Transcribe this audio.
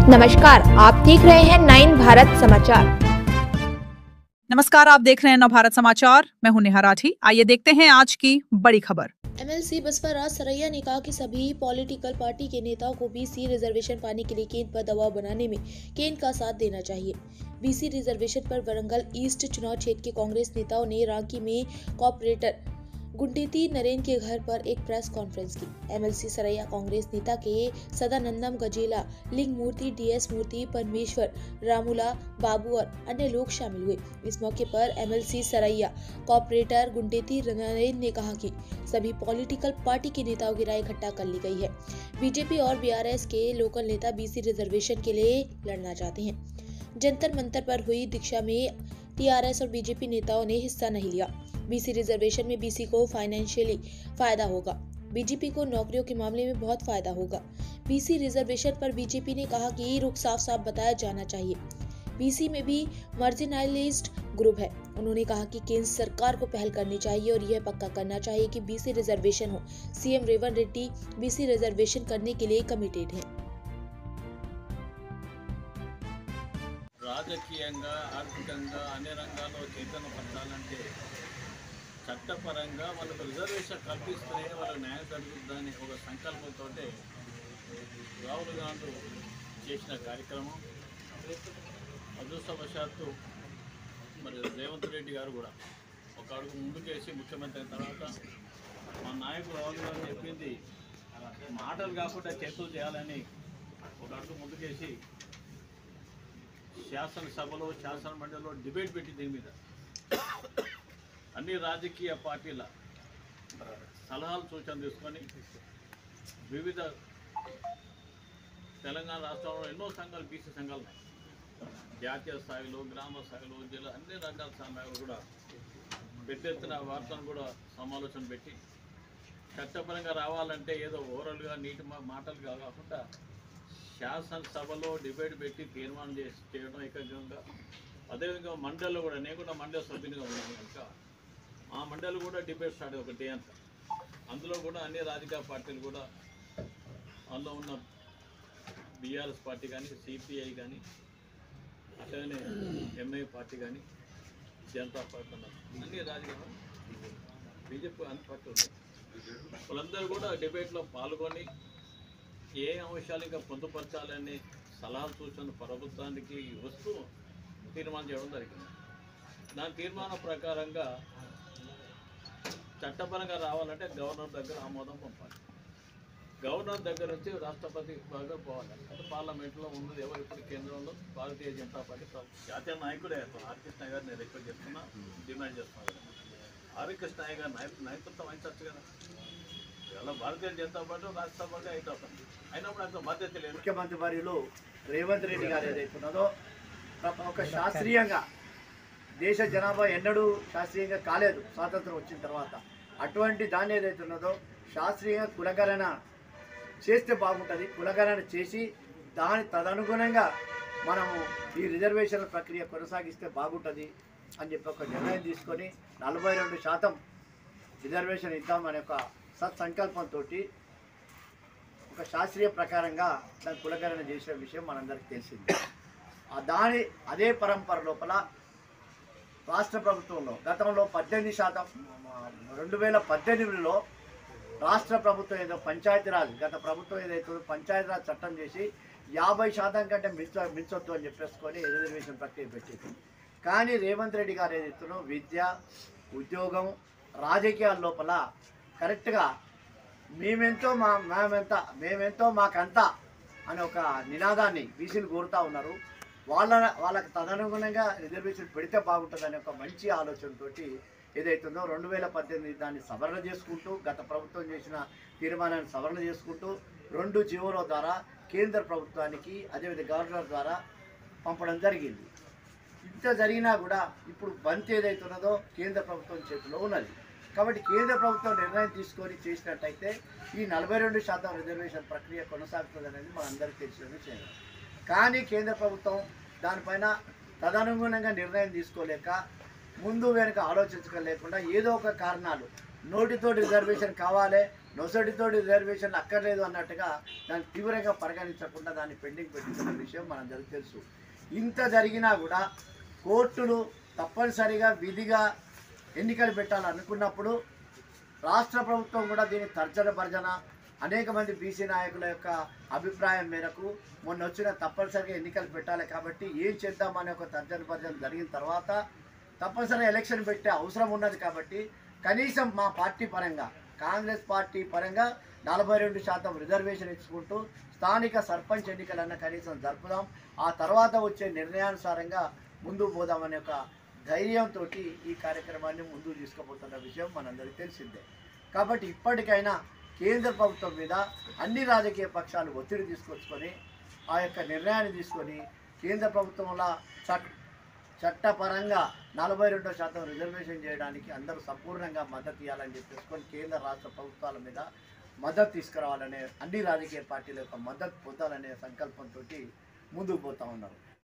नमस्कार, आप देख रहे हैं 9 भारत समाचार। नमस्कार, आप देख रहे हैं नवभारत समाचार। मैं हूं नेहा राठी। आइए देखते हैं आज की बड़ी खबर। एमएलसी बसपा राज सरैया ने कहा कि सभी पॉलिटिकल पार्टी के नेताओं को बीसी रिजर्वेशन पाने के लिए केंद्र पर दबाव बनाने में केंद्र का साथ देना चाहिए। बीसी रिजर्वेशन पर वरंगल ईस्ट चुनाव क्षेत्र के कांग्रेस नेताओं ने रांची में कॉर्पोरेटर गुंडेती नरेन के घर पर एक प्रेस कॉन्फ्रेंस की। एमएलसी सरैया कांग्रेस नेता के सदानंदम गजेला, लिंग मूर्ति, डीएस मूर्ति, परमेश्वर, रामूला, बाबू और अन्य लोग शामिल हुए। इस मौके पर एमएलसी सरैया कॉर्पोरेटर गुंडेती नरेन ने कहा कि सभी पॉलिटिकल पार्टी के नेताओं की राय इकट्ठा कर ली गई है। बीजेपी और बीआरएस के लोकल नेता बीसी रिजर्वेशन के लिए लड़ना चाहते हैं। जंतर मंतर पर हुई दीक्षा में टीआरएस और बीजेपी नेताओं ने हिस्सा नहीं लिया। बीसी रिजर्वेशन में बीसी को फाइनेंशियली फायदा होगा, बीजेपी को नौकरियों के मामले में बहुत फायदा होगा। बीसी रिजर्वेशन पर बीजेपी ने कहा कि रुख साफ साफ बताया जाना चाहिए। बीसी में भी मार्जिनलाइज्ड ग्रुप है। उन्होंने कहा कि केंद्र सरकार को पहल करनी चाहिए और यह पक्का करना चाहिए कि बीसी रिजर्वेशन हो। CM Revanth Reddy BC reservation करने के लिए कमिटेड है। రాజకీయంగా ఆర్థికంగా అన్ని రంగాల్లో చైతన్యపరచాలంటే చట్టపరంగా వాళ్ళకు రిజర్వేషన్ కల్పిస్తేనే వాళ్ళకు న్యాయం జరుగుతుందని ఒక సంకల్పంతో రాహుల్ గాంధీ చేసిన కార్యక్రమం అదృష్టవశాత్తు మరి రేవంత్ రెడ్డి గారు కూడా ఒక అడుగు ముందుకేసి ముఖ్యమంత్రి అయిన తర్వాత మా నాయకుడు రాహుల్ గాంధీ చెప్పింది మాటలు కాకుండా చేతులు చేయాలని ఒక అడుగు ముందుకేసి శాసనసభలో శాసన మండలిలో డిబేట్ పెట్టి దీని మీద అన్ని రాజకీయ పార్టీల సలహాలు సూచనలు తీసుకొని వివిధ తెలంగాణ రాష్ట్రంలో ఎన్నో సంఘాలు బీసీ సంఘాలు ఉన్నాయి. జాతీయ స్థాయిలో, గ్రామ స్థాయిలో, జిల్లా అన్ని రంగాల సమయాలు కూడా పెద్ద ఎత్తున వార్తను కూడా సమాలోచన పెట్టి చట్టపరంగా రావాలంటే ఏదో ఓవరాల్గా నీటి మాటలు కాకుండా శాసనసభలో డిబేట్ పెట్టి తీర్మానం చేయడం ఏకంగా. అదేవిధంగా మండలిలో కూడా నేను కూడా మండలి సభ్యునిగా ఉన్నాను కనుక ఆ మండలి కూడా డిబేట్ స్టార్ట్ ఒక డే అంతా. అందులో కూడా అన్ని రాజకీయ పార్టీలు కూడా అందులో ఉన్న బీఆర్ఎస్ పార్టీ కానీ, సిపిఐ కానీ, అట్లనే ఎంఐ పార్టీ కానీ, జనతా పార్టీ అన్ని రాజకీయ బీజేపీ అన్ని పార్టీలు ఉన్నాయి. వాళ్ళందరూ కూడా డిబేట్లో పాల్గొని ఏ అంశాలు ఇంకా పొందుపరచాలని సలహా సూచనలు ప్రభుత్వానికి వస్తూ తీర్మానం చేయడం జరిగింది. దాని తీర్మానం ప్రకారంగా చట్టపరంగా రావాలంటే గవర్నర్ దగ్గర ఆమోదం పంపాలి. గవర్నర్ దగ్గర నుంచి రాష్ట్రపతి దగ్గర పోవాలి. అంటే పార్లమెంట్లో ఉన్నది ఎవరు ఇప్పుడు కేంద్రంలో భారతీయ జనతా పార్టీ జాతీయ నాయకుడే ఆర్ కృష్ణ గారు నేను రిక్వెస్ట్ చేస్తున్నా, డిమాండ్ చేస్తున్నాను. ఆర్ కృష్ణ గారు నాయకత్వం వహించవచ్చు కదా. ఇలా భారతీయ జనతా పార్టీ రాజ్యసభగా అవుతుంది. అయినప్పుడు అంత బాధ్యత లేదు. ముఖ్యమంత్రి వర్యులు రేవంత్ రెడ్డి గారు ఏదైతున్నదో ఒక శాస్త్రీయంగా దేశ జనాభా ఎన్నడూ శాస్త్రీయంగా కాలేదు స్వాతంత్రం వచ్చిన తర్వాత. అటువంటి దాన్ని ఏదైతున్నదో శాస్త్రీయంగా కులగణన చేస్తే బాగుంటుంది. కులగణన చేసి తదనుగుణంగా మనము ఈ రిజర్వేషన్ల ప్రక్రియ కొనసాగిస్తే బాగుంటుంది అని చెప్పి ఒక నిర్ణయం తీసుకొని 42% రిజర్వేషన్ ఇద్దామనే ఒక సత్సంకల్పంతో ఒక శాస్త్రీయ ప్రకారంగా దాని కులగణన చేసే విషయం మనందరికీ తెలిసింది. అదే పరంపర లోపల రాష్ట్ర ప్రభుత్వంలో గతంలో 18%, 2018లో రాష్ట్ర ప్రభుత్వం ఏదో పంచాయతీరాజ్ గత ప్రభుత్వం ఏదైతే పంచాయతీరాజ్ చట్టం చేసి 50% కంటే మించొద్దు అని చెప్పేసుకొని రిజర్వేషన్ ప్రక్రియ పెట్టింది. కానీ రేవంత్ రెడ్డి గారు ఏదైతున్నో విద్య, ఉద్యోగం, రాజకీయాల లోపల కరెక్ట్గా మేమెంతో మాకంతా అనే ఒక నినాదాన్ని బీసీలు కోరుతూ ఉన్నారు. వాళ్ళకి తదనుగుణంగా రిజర్వేషన్ పెడితే బాగుంటుందనే ఒక మంచి ఆలోచనతో ఏదైతుందో 2018 దాన్ని సవరణ చేసుకుంటూ గత ప్రభుత్వం చేసిన తీర్మానాన్ని సవరణ చేసుకుంటూ 2 జీవోల ద్వారా కేంద్ర ప్రభుత్వానికి అదేవిధంగా గవర్నర్ ద్వారా పంపడం జరిగింది. ఇంత జరిగినా కూడా ఇప్పుడు బంతి ఏదైతున్నదో కేంద్ర ప్రభుత్వం చేతిలో ఉన్నది. కాబట్టి కేంద్ర ప్రభుత్వం నిర్ణయం తీసుకొని చేసినట్టయితే ఈ 42% రిజర్వేషన్ ప్రక్రియ కొనసాగుతుంది అనేది మనందరికీ తెలిసిన విషయం. కానీ కేంద్ర ప్రభుత్వం దానిపైన తదనుగుణంగా నిర్ణయం తీసుకోలేక ముందు వెనుక ఆలోచించలేకుండా ఏదో ఒక కారణాలు నోటితోటి రిజర్వేషన్ కావాలి, నొసటితోటి రిజర్వేషన్ అక్కర్లేదు అన్నట్టుగా దాన్ని తీవ్రంగా పరిగణించకుండా దాన్ని పెండింగ్ పెట్టించిన విషయం మనందరికీ తెలుసు. ఇంత జరిగినా కూడా కోర్టులు తప్పనిసరిగా విధిగా ఎన్నికలు పెట్టాలనుకున్నప్పుడు రాష్ట్ర ప్రభుత్వం కూడా దీన్ని తర్జన భర్జన అనేక మంది బీసీ నాయకుల యొక్క అభిప్రాయం మేరకు మొన్న వచ్చిన తప్పనిసరిగా ఎన్నికలు పెట్టాలి కాబట్టి ఏం చేద్దామనే ఒక తర్జన భర్జన జరిగిన తర్వాత తప్పనిసరిగా ఎలక్షన్ పెట్టే అవసరం ఉన్నది కాబట్టి కనీసం మా పార్టీ పరంగా కాంగ్రెస్ పార్టీ పరంగా 42% రిజర్వేషన్ ఇచ్చుకుంటూ స్థానిక సర్పంచ్ ఎన్నికలన్నా కనీసం జరుపుదాం, ఆ తర్వాత వచ్చే నిర్ణయానుసారంగా ముందుకు పోదామనే ఒక ధైర్యంతో ఈ కార్యక్రమాన్ని ముందుకు తీసుకుపోతున్న విషయం మనందరికీ తెలిసిందే. కాబట్టి ఇప్పటికైనా కేంద్ర ప్రభుత్వం మీద అన్ని రాజకీయ పక్షాలు ఒత్తిడి తీసుకొచ్చుకొని ఆ యొక్క నిర్ణయాన్ని తీసుకొని కేంద్ర ప్రభుత్వంలో చట్టపరంగా 42% రిజర్వేషన్ చేయడానికి అందరూ సంపూర్ణంగా మద్దతు ఇవ్వాలని చెప్పేసుకొని కేంద్ర రాష్ట్ర ప్రభుత్వాల మీద మద్దతు తీసుకురావాలనే అన్ని రాజకీయ పార్టీల యొక్క మద్దతు పొందాలనే సంకల్పంతో ముందుకు పోతూ ఉన్నారు.